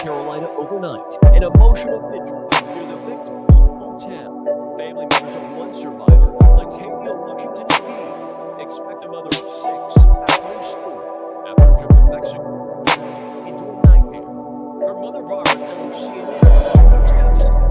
Carolina overnight. An emotional vigil near the victim's hometown. Family members of one survivor, Washington, D.C., expect the mother of 6 back home school after a trip to Mexico into a nightmare. Her mother borrowed CNN. Longtime friend.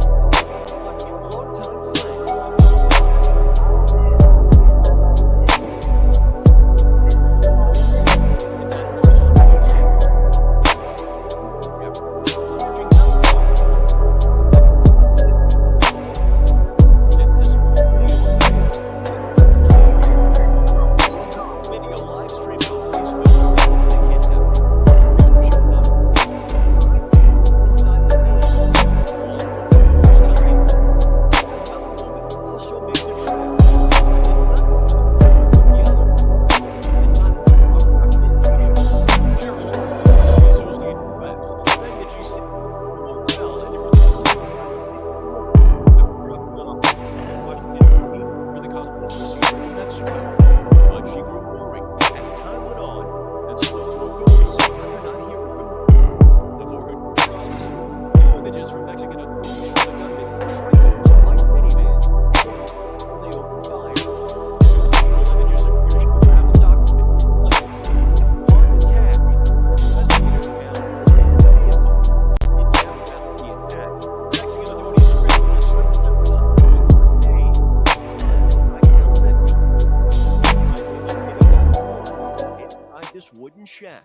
Wooden shack.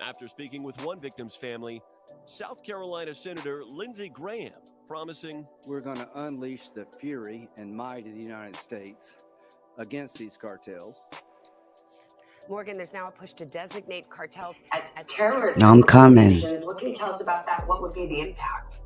After speaking with one victim's family, South Carolina Senator Lindsey Graham promising, "We're going to unleash the fury and might of the United States against these cartels." Morgan, there's now a push to designate cartels as terrorist I'm coming. organizations. What can you tell us about that? What would be the impact?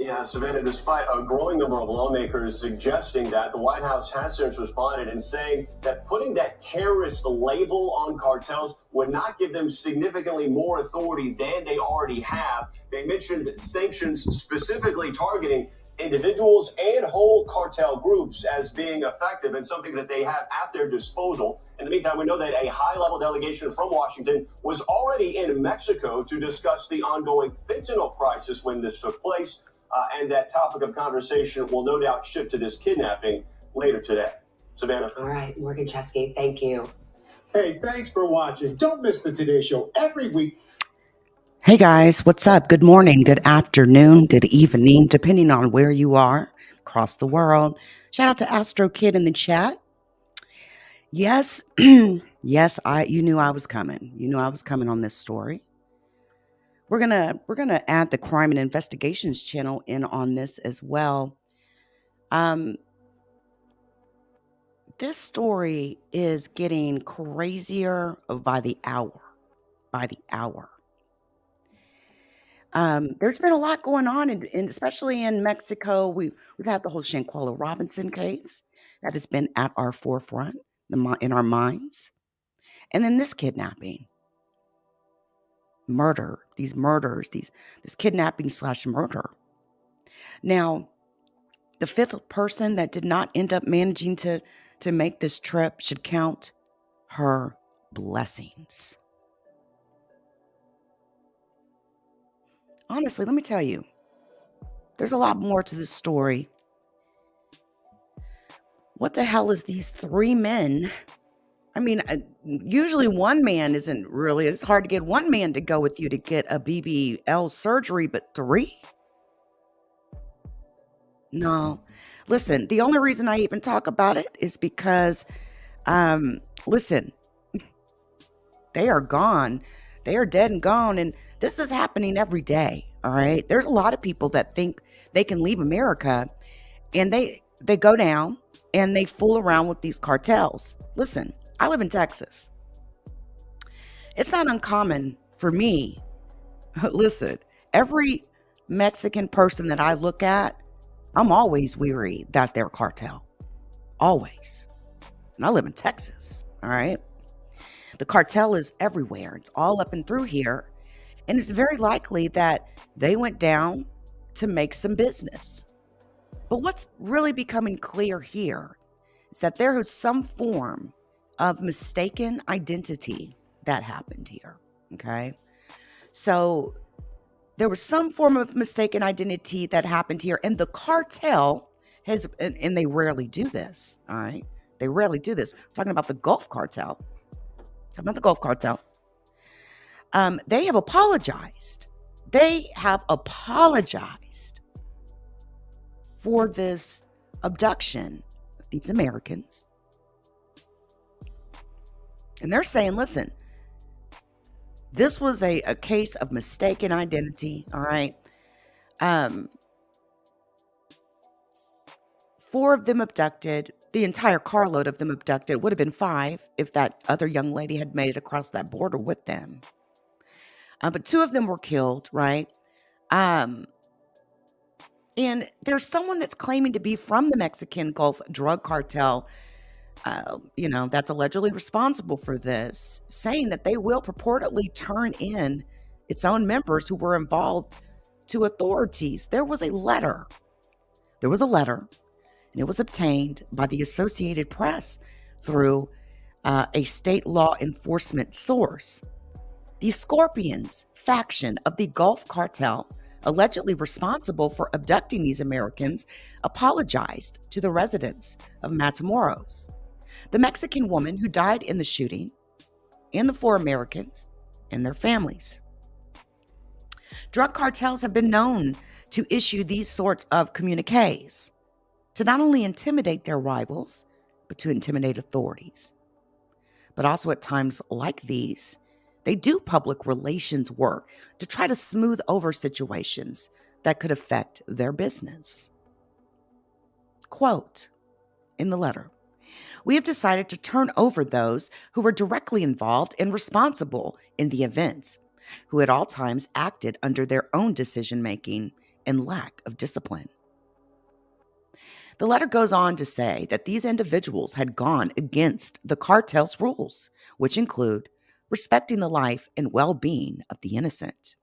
Yeah, Savannah, despite a growing number of lawmakers suggesting that, the White House has since responded and saying that putting that terrorist label on cartels would not give them significantly more authority than they already have. They mentioned sanctions specifically targeting individuals and whole cartel groups as being effective and something that they have at their disposal. In the meantime, we know that a high-level delegation from Washington was already in Mexico to discuss the ongoing fentanyl crisis when this took place. And that topic of conversation will no doubt shift to this kidnapping later today. Savannah. All right, Morgan Chesky, thank you. Hey, thanks for watching. Don't miss the Today Show every week. Hey guys, what's up? Good morning, good afternoon, good evening, depending on where you are across the world. Shout out to Astro Kid in the chat. Yes, yes, you knew I was coming. You knew I was coming on this story. We're gonna add the Crime and Investigations channel in on this as well. This story is getting crazier by the hour. By the hour. There's been a lot going on, especially in Mexico. We've had the whole Shanquella Robinson case that has been at our forefront, in our minds, and then this kidnapping. Murder, these murders, this kidnapping / murder. Now, the 5th person that did not end up managing to make this trip should count her blessings. Honestly, let me tell you, there's a lot more to this story. What the hell is these 3 men? I mean, usually one man isn't really, it's hard to get one man to go with you to get a BBL surgery, but 3? No. Listen, the only reason I even talk about it is because, listen, they are gone. They are dead and gone. And this is happening every day. All right. There's a lot of people that think they can leave America and they go down and they fool around with these cartels. Listen. I live in Texas. It's not uncommon for me. Listen, every Mexican person that I look at, I'm always weary that they're cartel. Always. And I live in Texas. All right. The cartel is everywhere. It's all up and through here. And it's very likely that they went down to make some business. But what's really becoming clear here is that there is some form of mistaken identity that happened here. Okay. So there was some form of mistaken identity that happened here. And the cartel has, and they rarely do this, all right? They rarely do this. I'm talking about the Gulf Cartel. They have apologized. They have apologized for this abduction of these Americans. And they're saying, listen, this was a case of mistaken identity, all right? 4 of them abducted. The entire carload of them abducted. It would have been 5 if that other young lady had made it across that border with them. But 2 of them were killed, right? And there's someone that's claiming to be from the Mexican Gulf drug cartel, that's allegedly responsible for this, saying that they will purportedly turn in its own members who were involved to authorities. There was a letter, and it was obtained by the Associated Press through a state law enforcement source. The Scorpions faction of the Gulf Cartel, allegedly responsible for abducting these Americans, apologized to the residents of Matamoros. The Mexican woman who died in the shooting, and the 4 Americans and their families. Drug cartels have been known to issue these sorts of communiques to not only intimidate their rivals, but to intimidate authorities. But also at times like these, they do public relations work to try to smooth over situations that could affect their business. Quote in the letter, "We have decided to turn over those who were directly involved and responsible in the events, who at all times acted under their own decision-making and lack of discipline." The letter goes on to say that these individuals had gone against the cartel's rules, which include respecting the life and well-being of the innocent.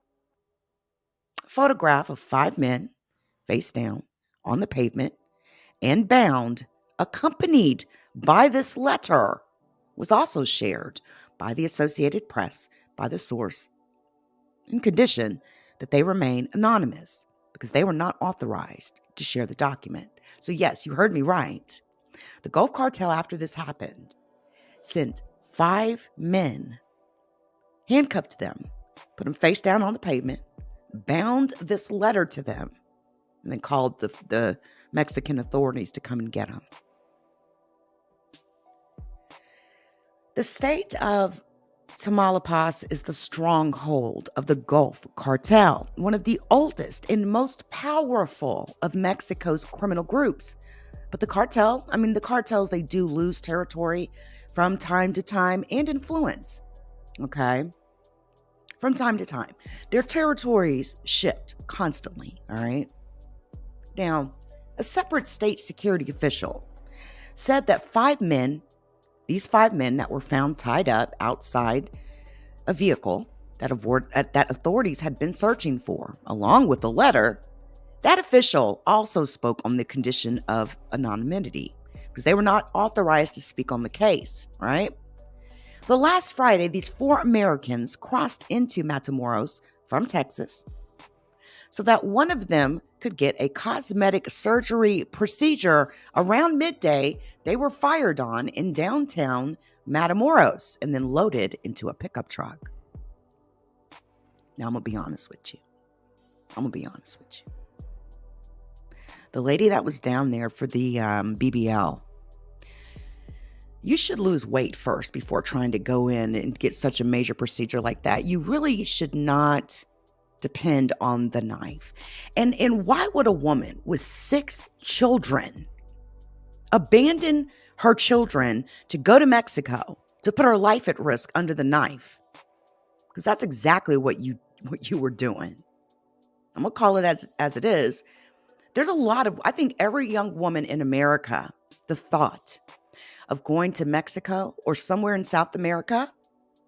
A photograph of 5 men, face down, on the pavement, and bound, accompanied by this letter, was also shared by the Associated Press by the source, in condition that they remain anonymous because they were not authorized to share the document. So yes, you heard me right. The Gulf Cartel, after this happened, sent 5 men, handcuffed them, put them face down on the pavement, bound this letter to them, and then called the Mexican authorities to come and get them. The state of Tamaulipas is the stronghold of the Gulf Cartel, one of the oldest and most powerful of Mexico's criminal groups. But the cartels, they do lose territory from time to time and influence, okay? From time to time. Their territories shift constantly, all right? Now, a separate state security official said that these 5 men that were found tied up outside a vehicle that authorities had been searching for, along with the letter, that official also spoke on the condition of anonymity because they were not authorized to speak on the case, right? But last Friday, these 4 Americans crossed into Matamoros from Texas so that one of them could get a cosmetic surgery procedure. Around midday, they were fired on in downtown Matamoros and then loaded into a pickup truck. Now, I'm going to be honest with you. The lady that was down there for the BBL, you should lose weight first before trying to go in and get such a major procedure like that. You really should not depend on the knife. And why would a woman with 6 children abandon her children to go to Mexico to put her life at risk under the knife? Because that's exactly what you were doing. I'm going to call it as it is. There's a lot of, I think every young woman in America, the thought of going to Mexico or somewhere in South America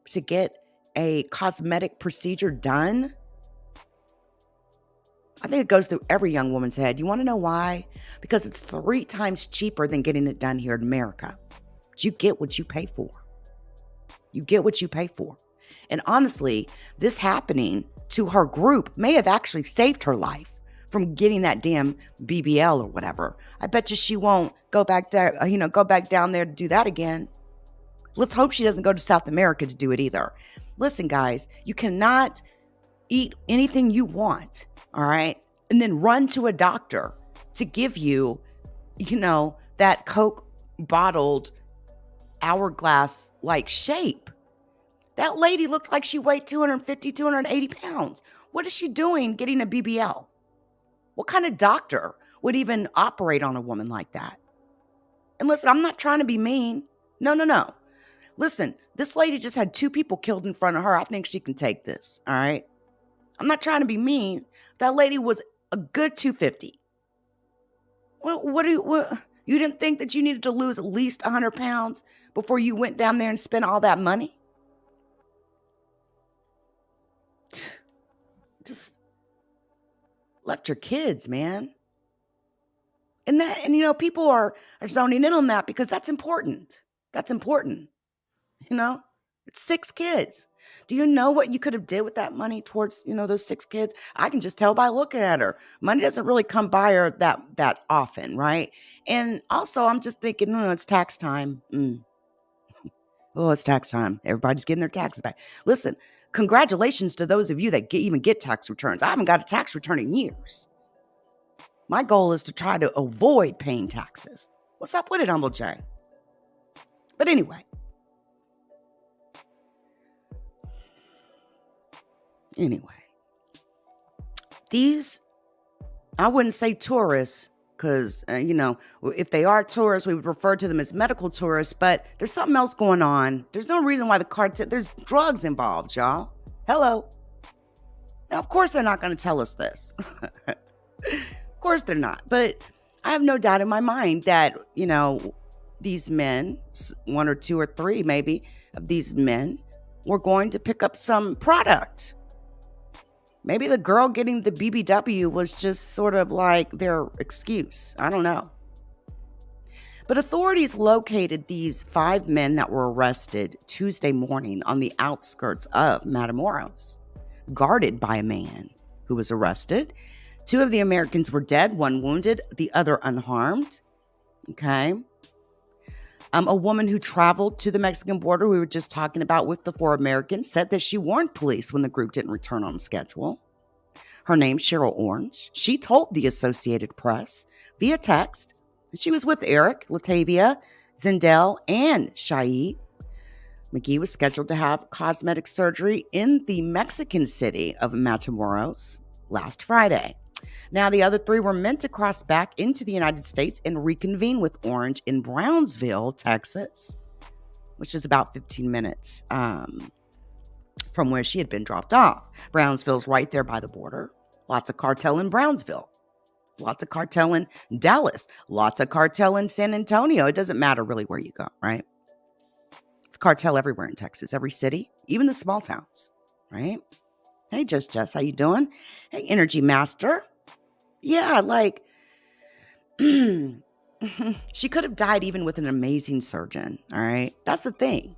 to get a cosmetic procedure done, I think it goes through every young woman's head. You want to know why? Because it's 3 times cheaper than getting it done here in America. But you get what you pay for. And honestly, this happening to her group may have actually saved her life from getting that damn BBL or whatever. I bet you she won't go back there, go back down there to do that again. Let's hope she doesn't go to South America to do it either. Listen, guys, you cannot eat anything you want, all right? And then run to a doctor to give you, that Coke bottled hourglass-like shape. That lady looked like she weighed 250, 280 pounds. What is she doing getting a BBL? What kind of doctor would even operate on a woman like that? And listen, I'm not trying to be mean. No. Listen, this lady just had 2 people killed in front of her. I think she can take this, all right? I'm not trying to be mean. That lady was a good 250. Well, you didn't think that you needed to lose at least 100 pounds before you went down there and spent all that money? Just left your kids, man. And people are zoning in on that because that's important. That's important. It's 6 kids. Do you know what you could have did with that money towards, those 6 kids? I can just tell by looking at her. Money doesn't really come by her that often, right? And also, I'm just thinking, it's tax time. Oh, it's tax time. Everybody's getting their taxes back. Listen, congratulations to those of you that even get tax returns. I haven't got a tax return in years. My goal is to try to avoid paying taxes. What's up with it, Humble J? But anyway. These, I wouldn't say tourists, because, if they are tourists, we would refer to them as medical tourists, but there's something else going on. There's no reason why there's drugs involved, y'all. Hello. Now, of course, they're not going to tell us this. Of course they're not. But I have no doubt in my mind that, these men, 1 or 2 or 3 maybe of these men, were going to pick up some product. Maybe the girl getting the BBW was just sort of like their excuse. I don't know. But authorities located these 5 men that were arrested Tuesday morning on the outskirts of Matamoros, guarded by a man who was arrested. 2 of the Americans were dead, 1 wounded, the other unharmed. Okay. A woman who traveled to the Mexican border, we were just talking about with the 4 Americans, said that she warned police when the group didn't return on schedule. Her name's Cheryl Orange. She told the Associated Press via text that she was with Eric, Latavia, Zindel, and Shai. McGee was scheduled to have cosmetic surgery in the Mexican city of Matamoros last Friday. Now, the other 3 were meant to cross back into the United States and reconvene with Orange in Brownsville, Texas, which is about 15 minutes from where she had been dropped off. Brownsville's right there by the border. Lots of cartel in Brownsville. Lots of cartel in Dallas. Lots of cartel in San Antonio. It doesn't matter really where you go, right? It's cartel everywhere in Texas, every city, even the small towns, right? Hey, Jess, how you doing? Hey, Energy Master. Yeah, she could have died even with an amazing surgeon, all right? That's the thing.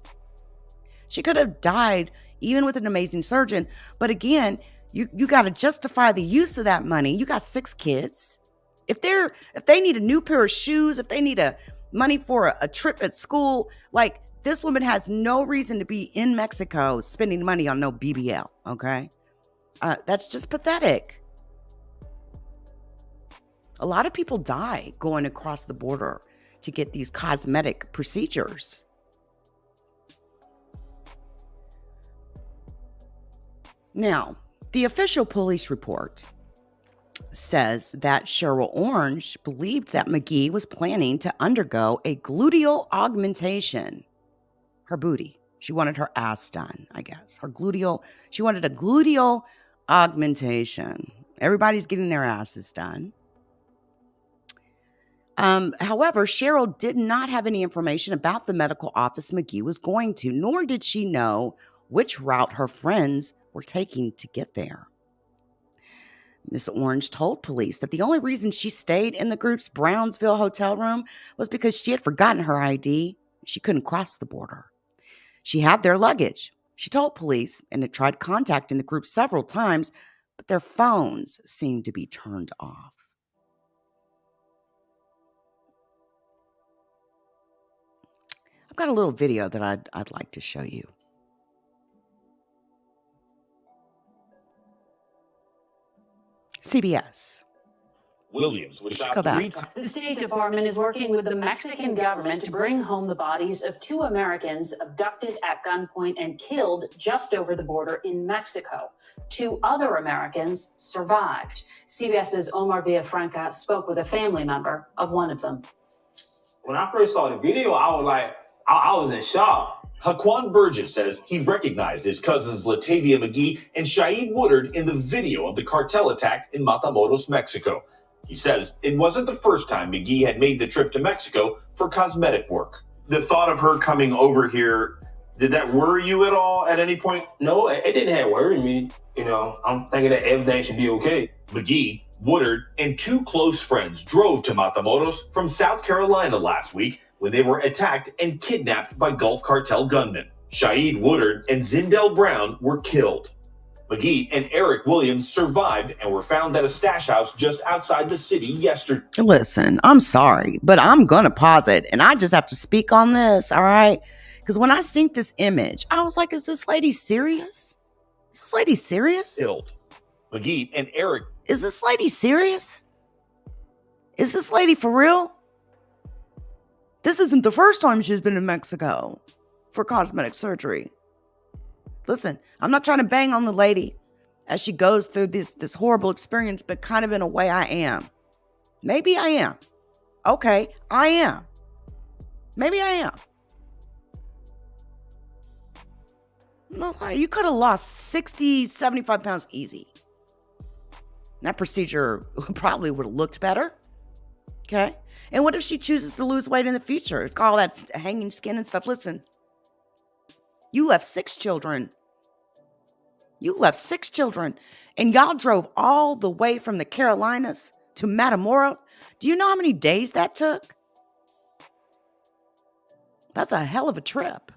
She could have died even with an amazing surgeon, but again, you got to justify the use of that money. You got 6 kids. If they need a new pair of shoes, if they need money for a trip at school, this woman has no reason to be in Mexico spending money on no BBL, okay? That's just pathetic. A lot of people die going across the border to get these cosmetic procedures. Now, the official police report says that Cheryl Orange believed that McGee was planning to undergo a gluteal augmentation. Her booty. She wanted her ass done, I guess. She wanted a gluteal augmentation. Everybody's getting their asses done. However, Cheryl did not have any information about the medical office McGee was going to, nor did she know which route her friends were taking to get there. Miss Orange told police that the only reason she stayed in the group's Brownsville hotel room was because she had forgotten her ID. She couldn't cross the border. She had their luggage. She told police and had tried contacting the group several times, but their phones seemed to be turned off. I've got a little video that I'd like to show you. CBS. Williams was Let's shot go back. 3 times. The State Department is working with the Mexican government to bring home the bodies of 2 Americans abducted at gunpoint and killed just over the border in Mexico. 2 other Americans survived. CBS's Omar Villafranca spoke with a family member of one of them. When I first saw the video, I was like, I was in shock. Haquan Burgess says he recognized his cousins Latavia McGee and Shaid Woodard in the video of the cartel attack in Matamoros, Mexico. He says it wasn't the first time McGee had made the trip to Mexico for cosmetic work. The thought of her coming over here, did that worry you at all at any point? No, it didn't have worried me. You know, I'm thinking that everything should be okay. McGee, Woodard, and 2 close friends drove to Matamoros from South Carolina last week when they were attacked and kidnapped by Gulf Cartel gunmen. Shaid Woodard and Zindell Brown were killed. McGee and Eric Williams survived and were found at a stash house just outside the city yesterday. Listen, I'm sorry, but I'm going to pause it. And I just have to speak on this, all right? Because when I seen this image, I was like, is this lady serious? Is this lady serious? Killed. McGee and Eric. Is this lady serious? Is this lady for real? This isn't the first time she's been in Mexico for cosmetic surgery. Listen, I'm not trying to bang on the lady as she goes through this horrible experience, but kind of in a way I am. Maybe I am. Okay, I am. Maybe I am. No, you could have lost 60, 75 pounds easy. That procedure probably would have looked better. Okay? And what if she chooses to lose weight in the future? It's got all that hanging skin and stuff. Listen, you left 6 children. You left 6 children. And y'all drove all the way from the Carolinas to Matamoros. Do you know how many days that took? That's a hell of a trip.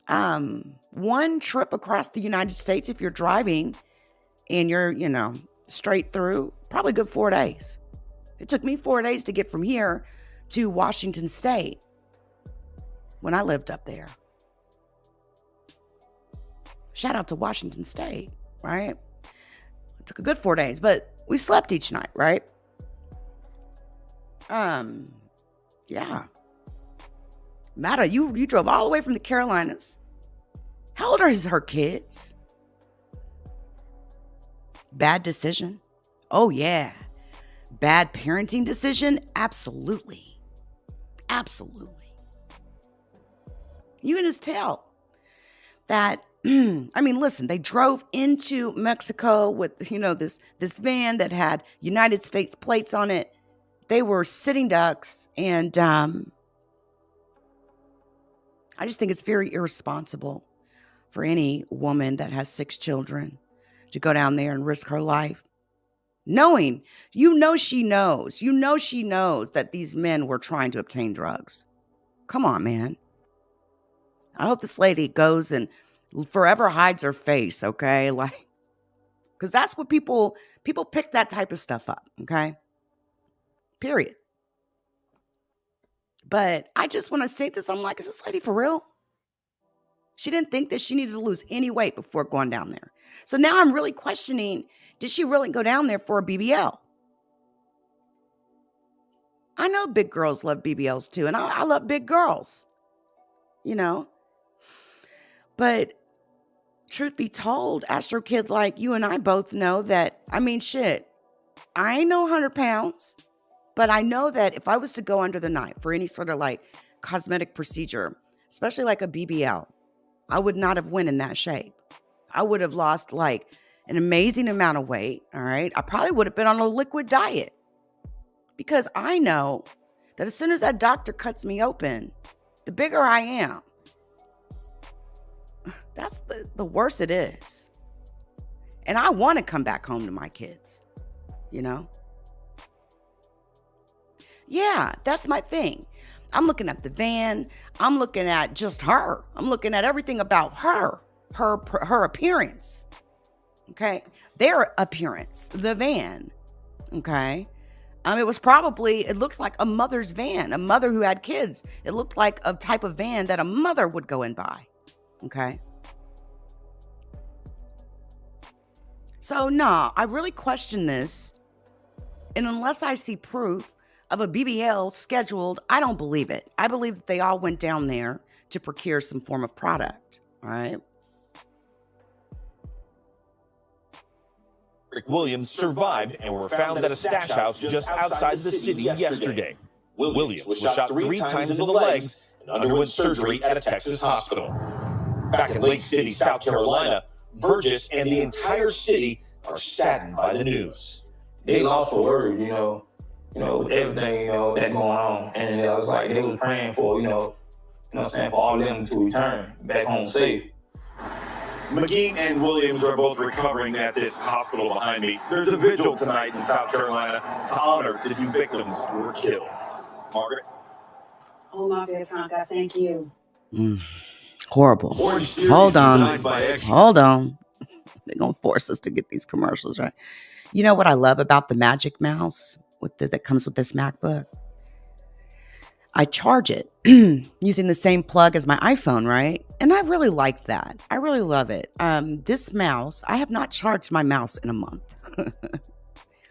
One trip across the United States, if you're driving and you're, straight through, probably good 4 days. It took me 4 days to get from here to Washington State when I lived up there. Shout out to Washington State, right? It took a good 4 days, but we slept each night, right? Yeah. Matta, you drove all the way from the Carolinas. How old are her kids? Bad decision? Oh, yeah. Bad parenting decision? Absolutely. Absolutely. You can just tell that, listen, they drove into Mexico with, this van that had United States plates on it. They were sitting ducks, and I just think it's very irresponsible for any woman that has 6 children to go down there and risk her life. Knowing, she knows that these men were trying to obtain drugs. Come on, man. I hope this lady goes and forever hides her face, okay? Because that's what people pick that type of stuff up, okay? Period. But I just, when I say this, I'm like, is this lady for real? She didn't think that she needed to lose any weight before going down there. So now I'm really questioning, did she really go down there for a BBL? I know big girls love BBLs too, and I love big girls, But truth be told, Astro Kid, like you and I both know that, I ain't no 100 pounds, but I know that if I was to go under the knife for any sort of cosmetic procedure, especially like a BBL, I would not have went in that shape. I would have lost an amazing amount of weight, all right? I probably would have been on a liquid diet because I know that as soon as that doctor cuts me open, the bigger I am, that's the worse it is. And I want to come back home to my kids, Yeah, that's my thing. I'm looking at the van. I'm looking at just her. I'm looking at everything about her. her appearance. Okay, their appearance, the van. Okay, it was probably, it looks like a mother's van, a mother who had kids. It looked like a type of van that a mother would go and buy. Okay. So, nah, I really question this. And unless I see proof of a BBL scheduled, I don't believe it. I believe that they all went down there to procure some form of product. All right. Eric Williams survived and were found at a stash house just outside the city yesterday. Williams was shot 3 times in the legs and underwent surgery at a Texas hospital. Back in Lake City, South Carolina, Burgess and the entire city are saddened by the news. They lost for words, with everything, that going on. And it was like they was praying for, for all of them to return back home safe. McGee and Williams are both recovering at this hospital behind me. There's a vigil tonight in South Carolina to honor the 2 victims who were killed. Margaret? Omar Villafranca, thank you. Horrible. Hold on. They're going to force us to get these commercials, right? You know what I love about the Magic Mouse that comes with this MacBook? I charge it using the same plug as my iPhone, right? And I really like that. I really love it. This mouse, I have not charged my mouse in a month,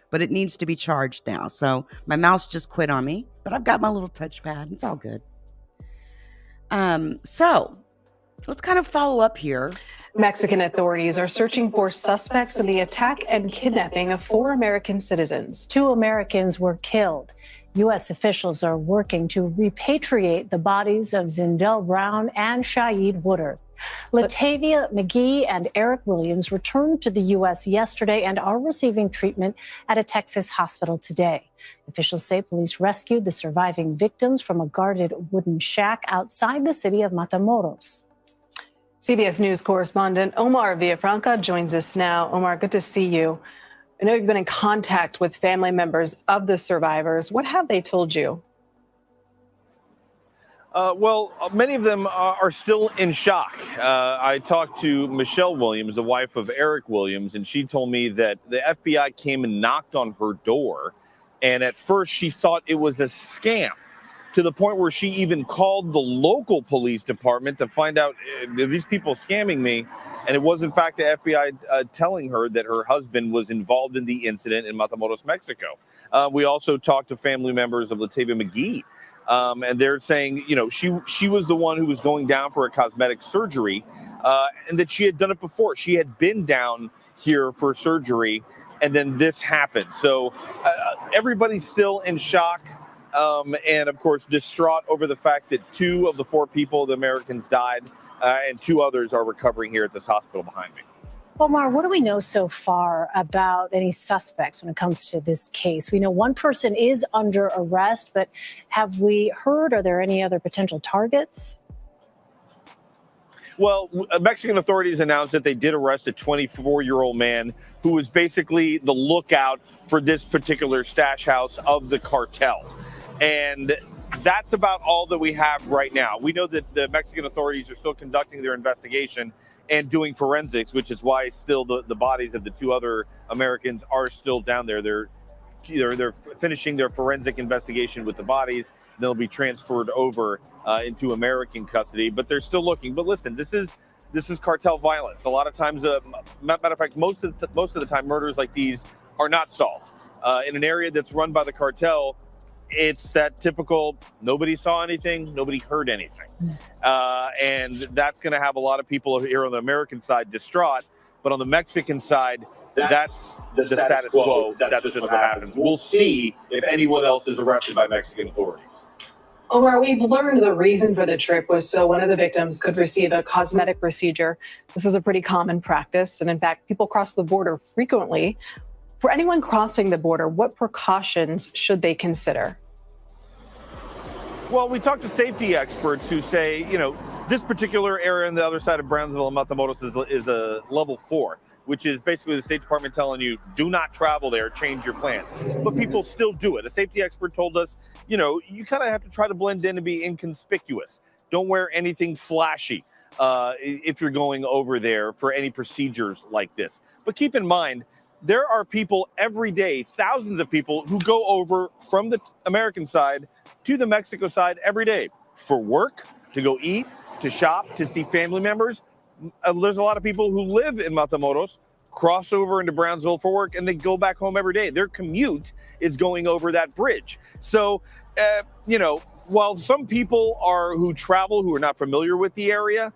but it needs to be charged now. So my mouse just quit on me, but I've got my little touchpad. It's all good. So let's kind of follow up here. Mexican authorities are searching for suspects in the attack and kidnapping of 4 American citizens. 2 Americans were killed. U.S. officials are working to repatriate the bodies of Zindell Brown and Shaeed Woodard. Latavia McGee and Eric Williams returned to the U.S. yesterday and are receiving treatment at a Texas hospital today. Officials say police rescued the surviving victims from a guarded wooden shack outside the city of Matamoros. CBS News correspondent Omar Villafranca joins us now. Omar, good to see you. I know you've been in contact with family members of the survivors. What have they told you? Well, many of them are still in shock. I talked to Michelle Williams, the wife of Eric Williams, and she told me that the FBI came and knocked on her door. And at first she thought it was a scam, to the point where she even called the local police department to find out, are these people scamming me? And it was, in fact, the FBI telling her that her husband was involved in the incident in Matamoros, Mexico. We also talked to family members of Latavia McGee, and they're saying, she was the one who was going down for a cosmetic surgery, and that she had done it before. She had been down here for surgery, and then this happened. So everybody's still in shock. And, of course, distraught over the fact that 2 of the 4 people, the Americans, died, and 2 others are recovering here at this hospital behind me. Omar, what do we know so far about any suspects when it comes to this case? We know 1 person is under arrest, but have we heard, are there any other potential targets? Well, Mexican authorities announced that they did arrest a 24-year-old man who was basically the lookout for this particular stash house of the cartel. And that's about all that we have right now. We know that the Mexican authorities are still conducting their investigation and doing forensics, which is why still the bodies of the 2 other Americans are still down there. They're finishing their forensic investigation with the bodies. They'll be transferred over into American custody, but they're still looking. But listen, this is cartel violence. A lot of times, matter of fact, most of the time, murders like these are not solved. In an area that's run by the cartel, it's that typical nobody saw anything, nobody heard anything. And that's going to have a lot of people here on the American side distraught. But on the Mexican side, that's the status quo. That's just what happens. We'll see if anyone else is arrested by Mexican authorities. Omar, we've learned the reason for the trip was so one of the victims could receive a cosmetic procedure. This is a pretty common practice. And in fact, people cross the border frequently. For anyone crossing the border, what precautions should they consider? Well, we talked to safety experts who say, this particular area on the other side of Brownsville and Matamoros is a level 4, which is basically the State Department telling you, do not travel there, change your plans. But people still do it. A safety expert told us, you kind of have to try to blend in and be inconspicuous. Don't wear anything flashy. if you're going over there for any procedures like this. But keep in mind, there are people every day, thousands of people who go over from the American side to the Mexico side every day for work, to go eat, to shop, to see family members. There's a lot of people who live in Matamoros, cross over into Brownsville for work, and they go back home every day. Their commute is going over that bridge. So, while some people who travel who are not familiar with the area,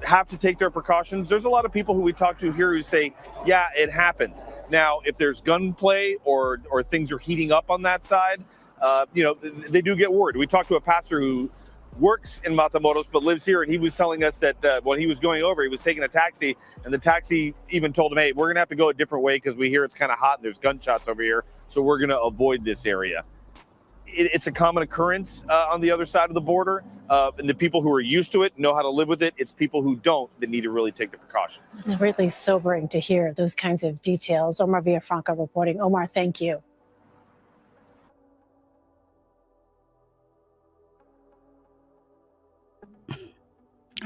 have to take their precautions, there's a lot of people who we talk to here who say, yeah, it happens. Now, if there's gunplay or things are heating up on that side, they do get worried. We talked to a pastor who works in Matamoros but lives here, and he was telling us that when he was going over, he was taking a taxi, and the taxi even told him, hey, we're going to have to go a different way because we hear it's kind of hot and there's gunshots over here, so we're going to avoid this area. It's a common occurrence on the other side of the border, and the people who are used to it know how to live with it. It's people who don't that need to really take the precautions. It's really sobering to hear those kinds of details. Omar Villafranca reporting. Omar, thank you.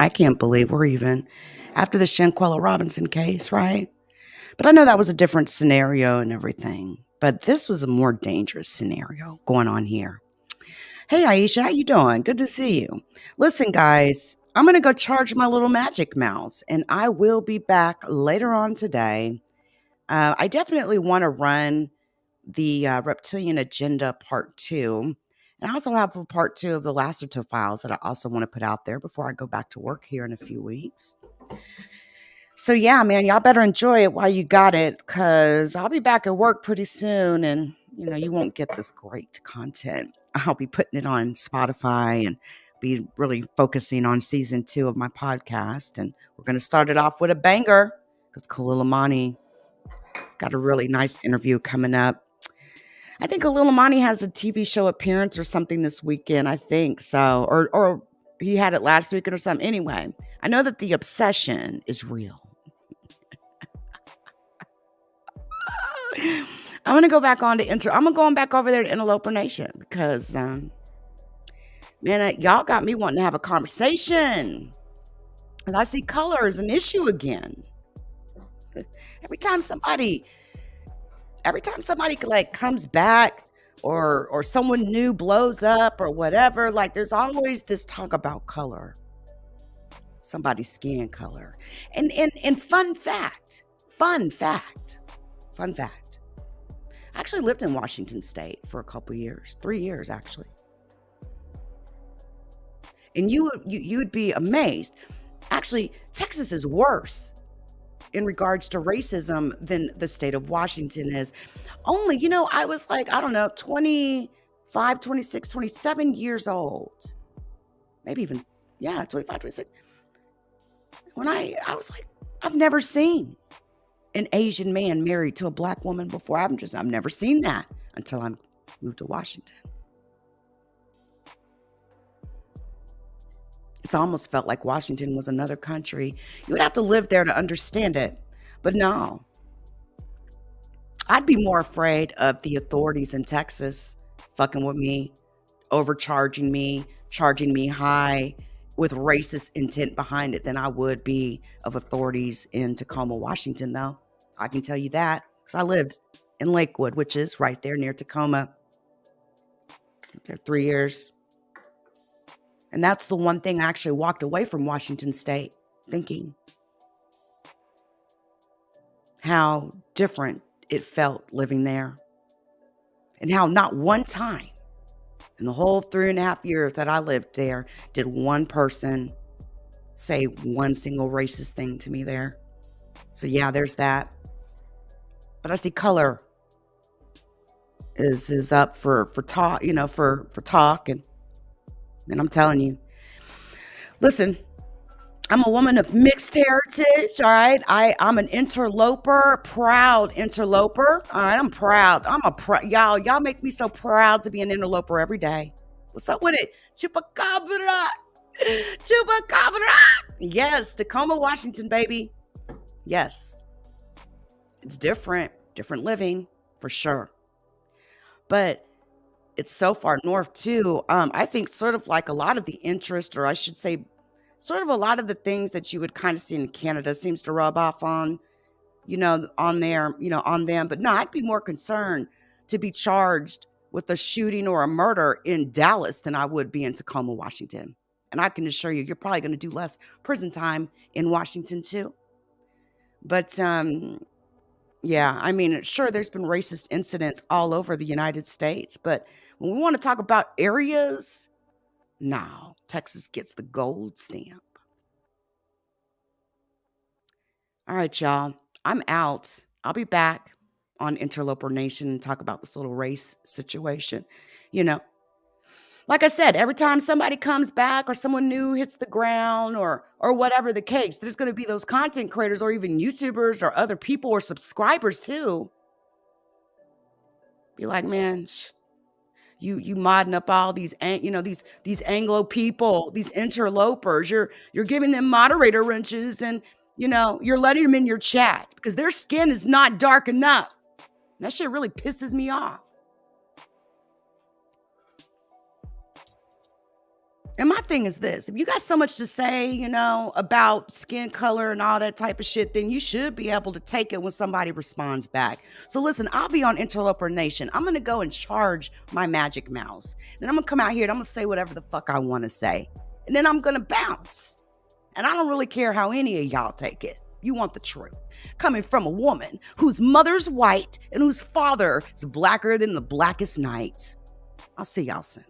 I can't believe we're even after the Shanquella Robinson case, right? But I know that was a different scenario and everything. But this was a more dangerous scenario going on here. Hey, Aisha, how you doing? Good to see you. Listen, guys, I'm going to go charge my little magic mouse, and I will be back later on today. I definitely want to run the Reptilian Agenda Part 2. And I also have a Part 2 of the Lacerto Files that I also want to put out there before I go back to work here in a few weeks. So yeah, man, y'all better enjoy it while you got it, because I'll be back at work pretty soon, and you won't get this great content. I'll be putting it on Spotify and be really focusing on season 2 of my podcast. And we're going to start it off with a banger because Khalil Amani got a really nice interview coming up. I think Khalil Amani has a TV show appearance or something this weekend, I think so. Or he had it last weekend or something. Anyway, I know that the obsession is real. I'm going to go back on to I'm going back over there to Interloper Nation because, man, y'all got me wanting to have a conversation. And I see color as an issue again. Every time somebody like comes back or someone new blows up or whatever, like there's always this talk about color. Somebody's skin color. And fun fact. I actually lived in Washington State for a couple years, 3 years actually. And you'd be amazed. Actually, Texas is worse in regards to racism than the state of Washington is. Only, I was like, I don't know, 25, 26, 27 years old. Maybe even, 25, 26. When I was like, I've never seen an Asian man married to a black woman before. I've never seen that until I moved to Washington. It's almost felt like Washington was another country. You would have to live there to understand it. But no. I'd be more afraid of the authorities in Texas fucking with me, overcharging me, charging me high with racist intent behind it than I would be of authorities in Tacoma, Washington, though. I can tell you that because I lived in Lakewood, which is right there near Tacoma. There 3 years. And that's the one thing I actually walked away from Washington State thinking how different it felt living there. And how not one time in the whole 3.5 years that I lived there did one person say one single racist thing to me there. So yeah, there's that. But I see color is up for talk, for talk. And I'm telling you, listen, I'm a woman of mixed heritage, all right? I'm an interloper, proud interloper, all right? I'm proud. Y'all make me so proud to be an interloper every day. What's up with it? Chupacabra. Yes, Tacoma, Washington, baby. Yes. It's different living, for sure. But it's so far north, too. I think sort of like a lot of the interest, or I should say sort of a lot of the things that you would kind of see in Canada seems to rub off on, on them. But no, I'd be more concerned to be charged with a shooting or a murder in Dallas than I would be in Tacoma, Washington. And I can assure you, you're probably going to do less prison time in Washington too. But yeah, I mean, sure, there's been racist incidents all over the United States, but when we want to talk about areas, no, Texas gets the gold stamp. All right, y'all, I'm out. I'll be back on Interloper Nation and talk about this little race situation. Like I said, every time somebody comes back or someone new hits the ground or whatever the case, there's going to be those content creators or even YouTubers or other people or subscribers too. Be like, man, you modding up all these, these Anglo people, these interlopers. You're giving them moderator wrenches and, you're letting them in your chat because their skin is not dark enough. That shit really pisses me off. And my thing is this, if you got so much to say, about skin color and all that type of shit, then you should be able to take it when somebody responds back. So listen, I'll be on Interloper Nation. I'm going to go and charge my magic mouse. Then I'm going to come out here and I'm going to say whatever the fuck I want to say. And then I'm going to bounce. And I don't really care how any of y'all take it. You want the truth. Coming from a woman whose mother's white and whose father is blacker than the blackest night. I'll see y'all soon.